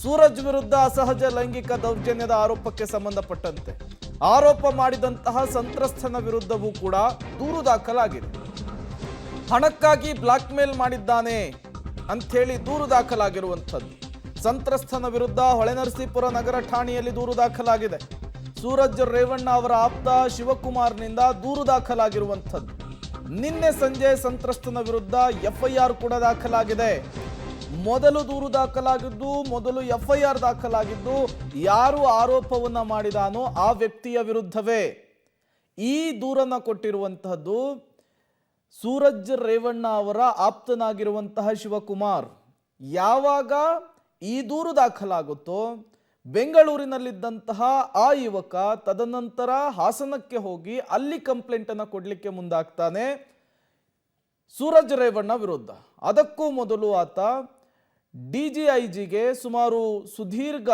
ಸೂರಜ್ ವಿರುದ್ಧ ಅಸಹಜ ಲೈಂಗಿಕ ದೌರ್ಜನ್ಯದ ಆರೋಪಕ್ಕೆ ಸಂಬಂಧಪಟ್ಟಂತೆ ಆರೋಪ ಮಾಡಿದಂತಹ ಸಂತ್ರಸ್ತನ ವಿರುದ್ಧವೂ ಕೂಡ ದೂರು ದಾಖಲಾಗಿದೆ. ಹಣಕ್ಕಾಗಿ ಬ್ಲಾಕ್ ಮೇಲ್ ಮಾಡಿದ್ದಾನೆ ಅಂಥೇಳಿ ದೂರು ದಾಖಲಾಗಿರುವಂಥದ್ದು. ಸಂತ್ರಸ್ತನ ವಿರುದ್ಧ ಹೊಳೆನರಸೀಪುರ ನಗರ ಠಾಣೆಯಲ್ಲಿ ದೂರು ದಾಖಲಾಗಿದೆ. ಸೂರಜ್ ರೇವಣ್ಣ ಅವರ ಆಪ್ತ ಶಿವಕುಮಾರ್ನಿಂದ ದೂರು ದಾಖಲಾಗಿರುವಂಥದ್ದು. ನಿನ್ನೆ ಸಂಜೆ ಸಂತ್ರಸ್ತನ ವಿರುದ್ಧ ಎಫ್ಐಆರ್ ಕೂಡ ದಾಖಲಾಗಿದೆ. ಮೊದಲು ದೂರು ದಾಖಲಾಗಿದ್ದು, ಮೊದಲು ಎಫ್ಐಆರ್ ದಾಖಲಾಗಿದ್ದು ಯಾರು ಆರೋಪವನ್ನ ಮಾಡಿದಾನೋ ಆ ವ್ಯಕ್ತಿಯ ವಿರುದ್ಧವೇ. ಈ ದೂರನ್ನ ಕೊಟ್ಟಿರುವಂತಹದ್ದು ಸೂರಜ್ ರೇವಣ್ಣ ಅವರ ಆಪ್ತನಾಗಿರುವಂತಹ ಶಿವಕುಮಾರ್. ಯಾವಾಗ ಈ ದೂರು ದಾಖಲಾಗುತ್ತೋ ಬೆಂಗಳೂರಿನಲ್ಲಿದ್ದಂತಹ ಆ ಯುವಕ ತದನಂತರ ಹಾಸನಕ್ಕೆ ಹೋಗಿ ಅಲ್ಲಿ ಕಂಪ್ಲೇಂಟ್ ಅನ್ನು ಕೊಡಲಿಕ್ಕೆ ಮುಂದಾಗ್ತಾನೆ ಸೂರಜ್ ರೇವಣ್ಣ ವಿರುದ್ಧ. ಅದಕ್ಕೂ ಮೊದಲು ಆತ ಡಿಜಿಐಜಿಗೆ ಸುಮಾರು ಸುದೀರ್ಘ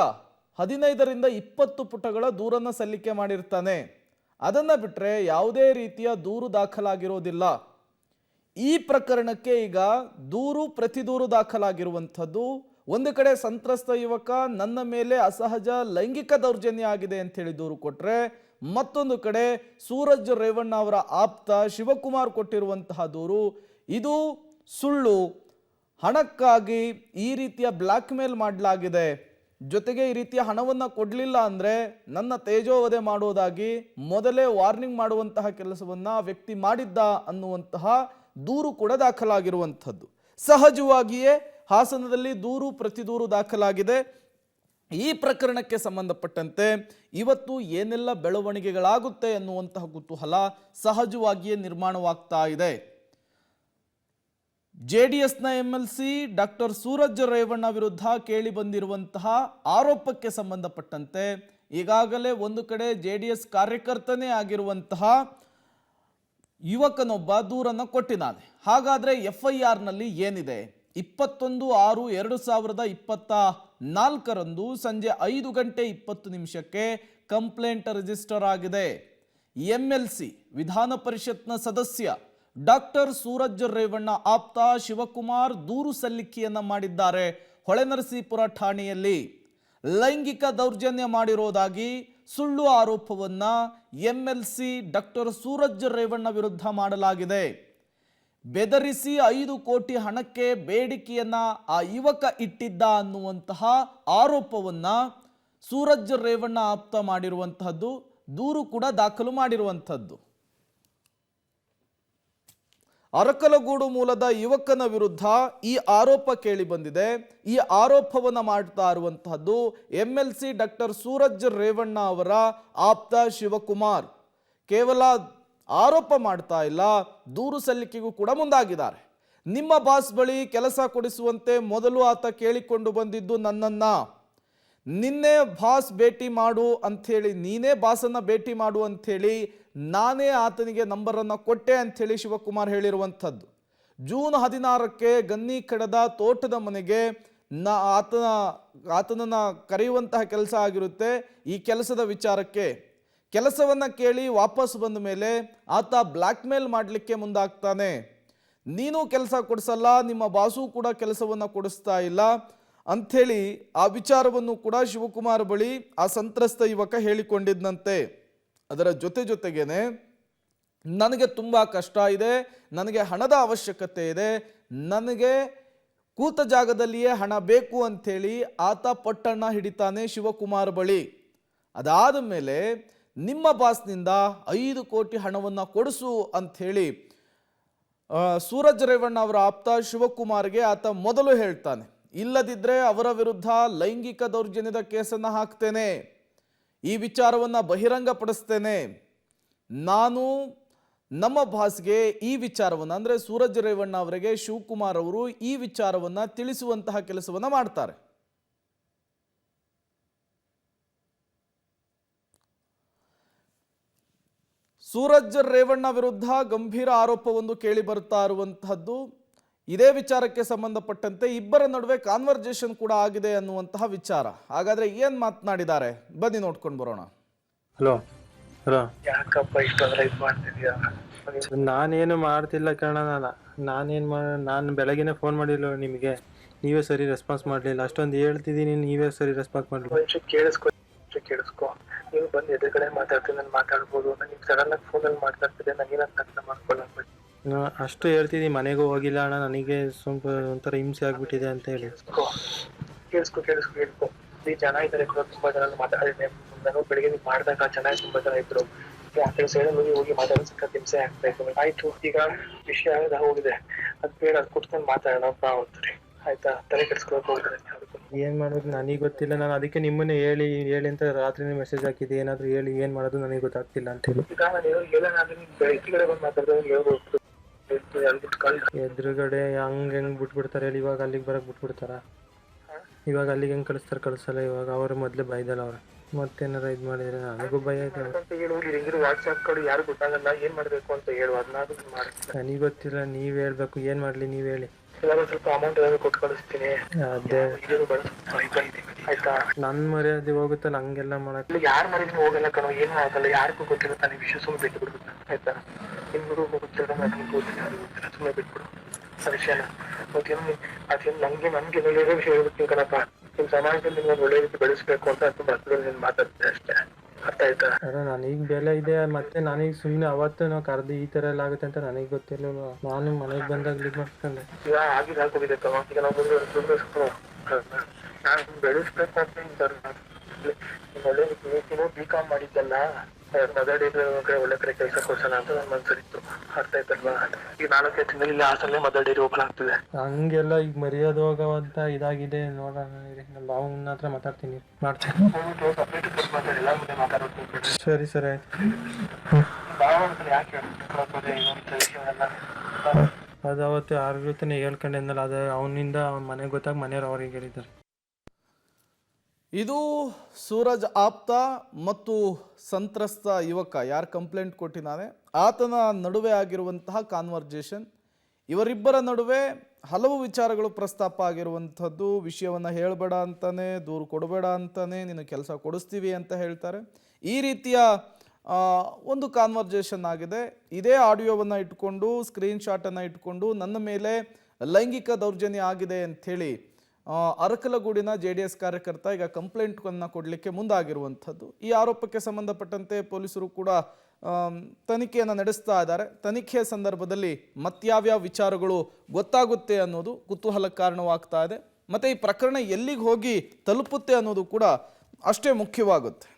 15ರಿಂದ 20 ಪುಟಗಳ ದೂರನ್ನು ಸಲ್ಲಿಕೆ ಮಾಡಿರ್ತಾನೆ. ಅದನ್ನು ಬಿಟ್ಟರೆ ಯಾವುದೇ ರೀತಿಯ ದೂರು ದಾಖಲಾಗಿರೋದಿಲ್ಲ. ಈ ಪ್ರಕರಣಕ್ಕೆ ಈಗ ದೂರು ಪ್ರತಿದೂರು ದಾಖಲಾಗಿರುವಂಥದ್ದು. ಒಂದು ಕಡೆ ಸಂತ್ರಸ್ತ ಯುವಕ ನನ್ನ ಮೇಲೆ ಅಸಹಜ ಲೈಂಗಿಕ ದೌರ್ಜನ್ಯ ಆಗಿದೆ ಅಂತೇಳಿ ದೂರು ಕೊಟ್ಟರೆ, ಮತ್ತೊಂದು ಕಡೆ ಸೂರಜ್ ರೇವಣ್ಣ ಅವರ ಆಪ್ತ ಶಿವಕುಮಾರ್ ಕೊಟ್ಟಿರುವಂತಹ ದೂರು ಇದು ಸುಳ್ಳು, ಹಣಕ್ಕಾಗಿ ಈ ರೀತಿಯ ಬ್ಲ್ಯಾಕ್ ಮೇಲ್ ಮಾಡಲಾಗಿದೆ, ಜೊತೆಗೆ ಈ ರೀತಿಯ ಹಣವನ್ನು ಕೊಡಲಿಲ್ಲ ಅಂದರೆ ನನ್ನ ತೇಜೋವಧೆ ಮಾಡುವುದಾಗಿ ಮೊದಲೇ ವಾರ್ನಿಂಗ್ ಮಾಡುವಂತಹ ಕೆಲಸವನ್ನ ವ್ಯಕ್ತಿ ಮಾಡಿದ್ದ ಅನ್ನುವಂತಹ ದೂರು ಕೂಡ ದಾಖಲಾಗಿರುವಂಥದ್ದು. ಸಹಜವಾಗಿಯೇ ಹಾಸನದಲ್ಲಿ ದೂರು ಪ್ರತಿದೂರು ದಾಖಲಾಗಿದೆ. ಈ ಪ್ರಕರಣಕ್ಕೆ ಸಂಬಂಧಪಟ್ಟಂತೆ ಇವತ್ತು ಏನೆಲ್ಲ ಬೆಳವಣಿಗೆಗಳಾಗುತ್ತೆ ಎನ್ನುವಂತಹ ಕುತೂಹಲ ಸಹಜವಾಗಿಯೇ ನಿರ್ಮಾಣವಾಗ್ತಾ ಇದೆ. ಜೆಡಿಎಸ್ನ ಎಂಎಲ್ಸಿ ಡಾಕ್ಟರ್ ಸೂರಜ್ ರೇವಣ್ಣ ವಿರುದ್ಧ ಕೇಳಿ ಬಂದಿರುವಂತಹ ಆರೋಪಕ್ಕೆ ಸಂಬಂಧಪಟ್ಟಂತೆ ಈಗಾಗಲೇ ಒಂದು ಕಡೆ ಜೆಡಿಎಸ್ ಕಾರ್ಯಕರ್ತನೇ ಆಗಿರುವಂತಹ ಯುವಕನೊಬ್ಬ ದೂರನ್ನು ಕೊಟ್ಟಿದ್ದಾನೆ. ಹಾಗಾದ್ರೆ ಎಫ್ಐಆರ್ನಲ್ಲಿ ಏನಿದೆ? 21/6/2024 ಸಂಜೆ 5:20 ಕಂಪ್ಲೇಂಟ್ ರಿಜಿಸ್ಟರ್ ಆಗಿದೆ. ಎಂಎಲ್ಸಿ ವಿಧಾನ ಪರಿಷತ್ನ ಸದಸ್ಯ ಡಾಕ್ಟರ್ ಸೂರಜ್ ರೇವಣ್ಣ ಆಪ್ತ ಶಿವಕುಮಾರ್ ದೂರು ಸಲ್ಲಿಕೆಯನ್ನ ಮಾಡಿದ್ದಾರೆ. ಹೊಳೆನರಸೀಪುರ ಠಾಣೆಯಲ್ಲಿ ಲೈಂಗಿಕ ದೌರ್ಜನ್ಯ ಮಾಡಿರೋದಾಗಿ ಸುಳ್ಳು ಆರೋಪವನ್ನ ಎಂಎಲ್ಸಿ ಡಾಕ್ಟರ್ ಸೂರಜ್ ರೇವಣ್ಣ ವಿರುದ್ಧ ಮಾಡಲಾಗಿದೆ. ಬೆದರಿಸಿ 5 ಕೋಟಿ ಹಣಕ್ಕೆ ಬೇಡಿಕೆಯನ್ನ ಆ ಯುವಕ ಇಟ್ಟಿದ್ದ ಅನ್ನುವಂತಹ ಆರೋಪವನ್ನ ಸೂರಜ್ ರೇವಣ್ಣ ಆಪ್ತ ಮಾಡಿರುವಂತಹದ್ದು, ದೂರು ಕೂಡ ದಾಖಲು ಮಾಡಿರುವಂಥದ್ದು. ಅರಕಲಗೂಡು ಮೂಲದ ಯುವಕನ ವಿರುದ್ಧ ಈ ಆರೋಪ ಕೇಳಿ ಬಂದಿದೆ. ಈ ಆರೋಪವನ್ನ ಮಾಡ್ತಾ ಇರುವಂತಹದ್ದು ಎಂಎಲ್ಸಿ ಡಾಕ್ಟರ್ ಸೂರಜ್ ರೇವಣ್ಣ ಅವರ ಆಪ್ತ ಶಿವಕುಮಾರ್. ಕೇವಲ ಆರೋಪ ಮಾಡ್ತಾ ಇಲ್ಲ, ದೂರು ಸಲ್ಲಿಕೆಗೂ ಕೂಡ ಮುಂದಾಗಿದ್ದಾರೆ. ನಿಮ್ಮ ಬಾಸ್ ಬಳಿ ಕೆಲಸ ಕೊಡಿಸುವಂತೆ ಮೊದಲು ಆತ ಕೇಳಿಕೊಂಡು ಬಂದಿದ್ದು ನನ್ನನ್ನ. ನಿನ್ನೆ ಬಾಸ್ ಭೇಟಿ ಮಾಡು ಅಂಥೇಳಿ, ನೀನೇ ಬಾಸನ್ನ ಭೇಟಿ ಮಾಡು ಅಂಥೇಳಿ ನಾನೇ ಆತನಿಗೆ ನಂಬರನ್ನು ಕೊಟ್ಟೆ ಅಂಥೇಳಿ ಶಿವಕುಮಾರ್ ಹೇಳಿರುವಂಥದ್ದು. ಜೂನ್ 16ಕ್ಕೆ ಗನ್ನಿ ಕಡದ ತೋಟದ ಮನೆಗೆ ಆತನನ್ನ ಕರೆಯುವಂತಹ ಕೆಲಸ ಆಗಿರುತ್ತೆ. ಈ ಕೆಲಸದ ವಿಚಾರಕ್ಕೆ ಕೆಲಸವನ್ನ ಕೇಳಿ ವಾಪಸ್ ಬಂದ ಮೇಲೆ ಆತ ಬ್ಲ್ಯಾಕ್ ಮೇಲ್ ಮಾಡಲಿಕ್ಕೆ ಮುಂದಾಗ್ತಾನೆ. ನೀನು ಕೆಲಸ ಕೊಡಿಸಲ್ಲ, ನಿಮ್ಮ ಬಾಸು ಕೂಡ ಕೆಲಸವನ್ನ ಕೊಡಿಸ್ತಾ ಇಲ್ಲ ಅಂಥೇಳಿ ಆ ವಿಚಾರವನ್ನು ಕೂಡ ಶಿವಕುಮಾರ್ ಬಳಿ ಆ ಸಂತ್ರಸ್ತ ಯುವಕ ಹೇಳಿಕೊಂಡಿದ್ದಂತೆ. ಅದರ ಜೊತೆಗೇನೆ ನನಗೆ ತುಂಬ ಕಷ್ಟ ಇದೆ, ನನಗೆ ಹಣದ ಅವಶ್ಯಕತೆ ಇದೆ, ನನಗೆ ಕೂತ ಜಾಗದಲ್ಲಿಯೇ ಹಣ ಬೇಕು ಅಂಥೇಳಿ ಆತ ಪಟ್ಟಣ್ಣ ಹಿಡಿತಾನೆ ಶಿವಕುಮಾರ್ ಬಳಿ. ಅದಾದ ಮೇಲೆ ನಿಮ್ಮ ಬಾಸ್ನಿಂದ 5 ಕೋಟಿ ಹಣವನ್ನು ಕೊಡಿಸು ಅಂಥೇಳಿ ಸೂರಜ್ ರೇವಣ್ಣ ಅವರ ಆಪ್ತ ಶಿವಕುಮಾರ್ಗೆ ಆತ ಮೊದಲು ಹೇಳ್ತಾನೆ. ಇಲ್ಲದಿದ್ದರೆ ಅವರ ವಿರುದ್ಧ ಲೈಂಗಿಕ ದೌರ್ಜನ್ಯದ ಕೇಸನ್ನು ಹಾಕ್ತೇನೆ, ಈ ವಿಚಾರವನ್ನು ಬಹಿರಂಗಪಡಿಸ್ತೇನೆ, ನಾನು ನಮ್ಮ ಬಾಸ್ಗೆ ಈ ವಿಚಾರವನ್ನು ಅಂದರೆ ಸೂರಜ್ ರೇವಣ್ಣ ಅವರಿಗೆ ಶಿವಕುಮಾರ್ ಅವರು ಈ ವಿಚಾರವನ್ನು ತಿಳಿಸುವಂತಹ ಕೆಲಸವನ್ನು ಮಾಡ್ತಾರೆ. ಸೂರಜ್ ರೇವಣ್ಣ ವಿರುದ್ಧ ಗಂಭೀರ ಆರೋಪವೊಂದು ಕೇಳಿ ಬರ್ತಾ ಇರುವಂತಹದ್ದು. ಇದೇ ವಿಚಾರಕ್ಕೆ ಸಂಬಂಧಪಟ್ಟಂತೆ ಇಬ್ಬರ ನಡುವೆ ಕಾನ್ವರ್ಜೇಷನ್ ಕೂಡ ಆಗಿದೆ ಅನ್ನುವಂತಹ ವಿಚಾರ. ಹಾಗಾದ್ರೆ ಏನ್ ಮಾತನಾಡಿದ್ದಾರೆ ಬನ್ನಿ ನೋಡ್ಕೊಂಡು ಬರೋಣ. ಹಲೋ ಹಲೋ, ಯಾಕಪ್ಪ ಇಷ್ಟೊಂದ್ರೆ ಇದು ಮಾಡ್ತಿದ್ಯಾ? ನಾನೇನು ಮಾಡ್ತಿಲ್ಲ ಕಣ. ನಾನು ಬೆಳಗ್ಗೆನೆ ಫೋನ್ ಮಾಡಿಲ್ಲ ನಿಮಗೆ. ನೀವೇ ಸರಿ ರೆಸ್ಪಾನ್ಸ್ ಮಾಡಲಿಲ್ಲ. ಅಷ್ಟೊಂದು ಹೇಳ್ತಿದ್ದೀನಿ, ನೀವೇ ಸರಿ ರೆಸ್ಪಾನ್ಸ್ ಮಾಡಲಿಲ್ಲ. ಒಂಚೂರು ಕೇಳಿಸ್ಕೊ ನೀವು ಬಂದು ಎದುರುಗಡೆ ಮಾತಾಡ್ತೀನಿ, ನಾನು ಮಾತಾಡ್ಬೋದು. ನೀವು ಸಡನ್ ಆಗಿ ಫೋನಲ್ಲಿ ಮಾತಾಡ್ತಿದ್ದೆ, ನನಗೇನಂತ ಅರ್ಥ ಮಾಡ್ಕೊಳ್ಳ. ಅಷ್ಟು ಹೇಳ್ತಿದ್ದೀನಿ, ಮನೆಗೂ ಹೋಗಿಲ್ಲ ಅಣ್ಣ, ನನಗೆ ಸ್ವಲ್ಪ ಒಂಥರ ಹಿಂಸೆ ಆಗ್ಬಿಟ್ಟಿದೆ ಅಂತ ಹೇಳಿ. ಕೇಳಿಸ್ಕೊ ಈ ಜನ ಇದ್ದಾರೆ ಕೂಡ, ತುಂಬಾ ಜನ ಮಾತಾಡಿದ್ದೆ. ನಾನು ಬೆಳಿಗ್ಗೆ ನೀವು ಮಾಡಿದಾಗ ಚೆನ್ನಾಗಿ ತುಂಬಾ ಜನ ಇದ್ರು. ಆ ಕಡೆ ಸೈಡಲ್ಲಿ ಹೋಗಿ ಮಾತಾಡೋ ಸಿಕ್ಕ ಹಿಂಸೆ ಆಗ್ತಾ ಇತ್ತು. ಆಯ್ತು, ಈಗ ವಿಷಯ ಆಗದ ಹೋಗಿದೆ, ಅದ್ ಬೇಡ, ಅದ್ ಕುತ್ಕೊಂಡು ಮಾತಾಡೋಣ ಬಾ ಅಂತಾರೆ. ಆಯ್ತಾ, ತಲೆ ಕೆಡ್ಸ್ಕೊಳಕ್ ಹೋಗ್ತಾರೆ. ಏನು ಮಾಡೋದು ನನಗೆ ಗೊತ್ತಿಲ್ಲ. ನಾನು ಅದಕ್ಕೆ ನಿಮ್ಮನ್ನೇ ಹೇಳಿ ಅಂತ ರಾತ್ರಿನೇ ಮೆಸೇಜ್ ಹಾಕಿದ್ದೆ, ಏನಾದರೂ ಹೇಳಿ ಏನು ಮಾಡೋದು ನನಗೆ ಗೊತ್ತಾಗ್ತಿಲ್ಲ ಅಂತೇಳಿ. ಈಗ ನಾನು ಹೇಳೋಣ ಬೆಳಗ್ಗೆ ಬಂದು ಮಾತಾಡಿದ್ರೆ ಹೇಳ್ಬೋದು, ಎದುರುಗಡೆ ಹೆಂಗ್ ಬಿಟ್ಬಿಡ್ತಾರೆ ಹೇಳಿ. ಇವಾಗ ಅಲ್ಲಿಗೆ ಬರಕ್ ಬಿಟ್ಬಿಡ್ತಾರ? ಇವಾಗ ಅಲ್ಲಿಗೆ ಹೆಂಗ್ ಕಳಿಸಲ್ಲ. ಇವಾಗ ಅವ್ರ ಮೊದ್ಲೇ ಭಯದಲ್ಲ ಅವ್ರ, ಮತ್ತೇನಾರ ಇದ್ ಮಾಡಿದ್ರೆ ನನಗೂ ಭಯ ಇದೆ. ಹೇಳು, ವಾಟ್ಸ್ಆಪ್ ಕಡೆ ಯಾರು ಗೊತ್ತಾಗಲ್ಲ, ಏನ್ ಮಾಡ್ಬೇಕು ಅಂತ ಹೇಳು, ಅದನ್ನಾದ್ರೂ ಮಾಡ್ತೀನಿ. ನನಗೆ ಗೊತ್ತಿಲ್ಲ, ನೀವ್ ಹೇಳ್ಬೇಕು. ಏನ್ ಮಾಡ್ಲಿ ನೀವ್ ಹೇಳಿ. ಇವಾಗ ಸ್ವಲ್ಪ ಅಮೌಂಟ್ ಏನಾದ್ರು ಕೊಟ್ಟು ಕಳಿಸ್ತೀನಿ. ಅದೇ ಆಯ್ತಾ, ನನ್ ಮರ್ಯಾದೆ ಹೋಗುತ್ತಲ್ಲ ಹಂಗೆಲ್ಲ ಮಾಡಕ್. ಯಾರು ಮರ್ಯಾದೆ ಹೋಗಲ್ಲ ಕಣೋ, ಏನೂ ಆಗಲ್ಲ. ಯಾರಿಗೂ ಗೊತ್ತಿಲ್ಲ, ತಾನೇ ವಿಷಯ ಸುಮ್ಮನೆ ಬಿಟ್ಬಿಡ್ಬೇಕು. ಆಯ್ತಾ, ನಿಮ್ಗೂ ಗೊತ್ತಿಲ್ಲ, ನನಗೆ ಗೊತ್ತಿಲ್ಲ, ಸುಮ್ಮನೆ ಬಿಟ್ಬಿಡು ಆ ವಿಷಯನ. ಅದೇನು ನನ್ಗೆ ಒಳ್ಳೆಯ ವಿಷಯ ಹೇಳ್ಬಿಡ್ತೀನಿ ಕಣಪ್ಪ. ನಿಮ್ ಸಮಾಜದಲ್ಲಿ ನಿಮ್ಗೆ ಒಳ್ಳೆ ರೀತಿ ಬೆಳೆಸ್ಬೇಕು ಅಂತ ತುಂಬಾ ನೀನ್ ಮಾತಾಡ್ತೀನಿ ಅಷ್ಟೇ. ಅರ್ಥ ಆಯ್ತಾ? ನನಗ್ ಬೆಲೆ ಇದೆ. ಮತ್ತೆ ನನಗ್ ಸುಮ್ನೆ ಅವತ್ತು ನಾವು ಕರೆದು ಈ ತರ ಎಲ್ಲ ಆಗುತ್ತೆ ಅಂತ ನನಗ್ ಗೊತ್ತಿರ್ಲಿಲ್ಲ. ನಾನು ಮನೆಗ್ ಬಂದಾಗ ಇದು ಮಾಡ್ಕೊಂಡೆ. ಈಗ ಆಗೋಗಿದೆ ಕಣೋ. ಈಗ ನಾವು ನಾನು ಬೆಳೆಸ್ಬೇಕು ಅಂತ ಒಳ್ಳೆ ನೀನು B.Com ಮಾಡಿದ್ದಲ್ಲ, ಮದರ್ ಡೈರಿ ಒಳ್ಳೆ ಕಡೆ ಕೆಲಸ ಕೊಡ್ಸೋಣ ಅಂತ ನನ್ನ ಮನ್ಸಲ್ಲಿತ್ತು. ಅರ್ಥ ಆಯ್ತಲ್ವಾ? ಈಗ 4 ತಿಂಗಳಲ್ಲಿ ಹಾಸಲ್ಲೇ ಮದರ್ ಡೈರಿ ಓಪನ್ ಆಗ್ತಿದೆ. ಹಂಗೆಲ್ಲ ಈಗ ಮರ್ಯಾದೆ ಹೋಗವಂತ ಇದಾಗಿದೆ. ನೋಡೋಣ, ನಮ್ಮ ಭಾವನ ಹತ್ರ ಮಾತಾಡ್ತೀನಿ, ಮಾಡ್ತೀನಿ. ಸರಿ ಆಯ್ತು. ಯಾಕೆ ಅದು ಅವತ್ತು ಯಾರ ಜೊತೆ ಹೇಳ್ಕೊಂಡೆಂದಲ್ಲ, ಅದು ಅವನಿಂದ ಅವ್ನ ಮನೆಗೆ ಗೊತ್ತಾಗ ಮನೆಯವ್ರು ಅವ್ರಿಗೆ ಹೇಳಿದ್ದಾರೆ. ಇದು ಸೂರಜ್ ಆಪ್ತ ಮತ್ತು ಸಂತ್ರಸ್ತ ಯುವಕ ಯಾರು ಕಂಪ್ಲೇಂಟ್ ಕೊಟ್ಟಿದ್ದಾನೆ ಆತನ ನಡುವೆ ಆಗಿರುವಂತಹ ಕಾನ್ವರ್ಜೇಷನ್. ಇವರಿಬ್ಬರ ನಡುವೆ ಹಲವು ವಿಚಾರಗಳು ಪ್ರಸ್ತಾಪ ಆಗಿರುವಂಥದ್ದು. ವಿಷಯವನ್ನು ಹೇಳಬೇಡ ಅಂತಾನೆ, ದೂರು ಕೊಡಬೇಡ ಅಂತಾನೆ, ನಿನ್ನ ಕೆಲಸ ಕೊಡಿಸ್ತೀವಿ ಅಂತ ಹೇಳ್ತಾರೆ. ಈ ರೀತಿಯ ಒಂದು ಕಾನ್ವರ್ಜೇಷನ್ ಆಗಿದೆ. ಇದೇ ಆಡಿಯೋವನ್ನು ಇಟ್ಕೊಂಡು, ಸ್ಕ್ರೀನ್ಶಾಟನ್ನು ಇಟ್ಕೊಂಡು ನನ್ನ ಮೇಲೆ ಲೈಂಗಿಕ ದೌರ್ಜನ್ಯ ಆಗಿದೆ ಅಂಥೇಳಿ ಅರಕಲಗೂಡಿನ JDS ಕಾರ್ಯಕರ್ತ ಈಗ ಕಂಪ್ಲೇಂಟನ್ನು ಕೊಡಲಿಕ್ಕೆ ಮುಂದಾಗಿರುವಂಥದ್ದು. ಈ ಆರೋಪಕ್ಕೆ ಸಂಬಂಧಪಟ್ಟಂತೆ ಪೊಲೀಸರು ಕೂಡ ತನಿಖೆಯನ್ನು ನಡೆಸ್ತಾ ಇದ್ದಾರೆ. ತನಿಖೆಯ ಸಂದರ್ಭದಲ್ಲಿ ಮತ್ಯಾವ್ಯಾವ ವಿಚಾರಗಳು ಗೊತ್ತಾಗುತ್ತೆ ಅನ್ನೋದು ಕುತೂಹಲಕ್ಕೆ ಕಾರಣವಾಗ್ತಾ ಇದೆ. ಮತ್ತು ಈ ಪ್ರಕರಣ ಎಲ್ಲಿಗೆ ಹೋಗಿ ತಲುಪುತ್ತೆ ಅನ್ನೋದು ಕೂಡ ಅಷ್ಟೇ ಮುಖ್ಯವಾಗುತ್ತೆ.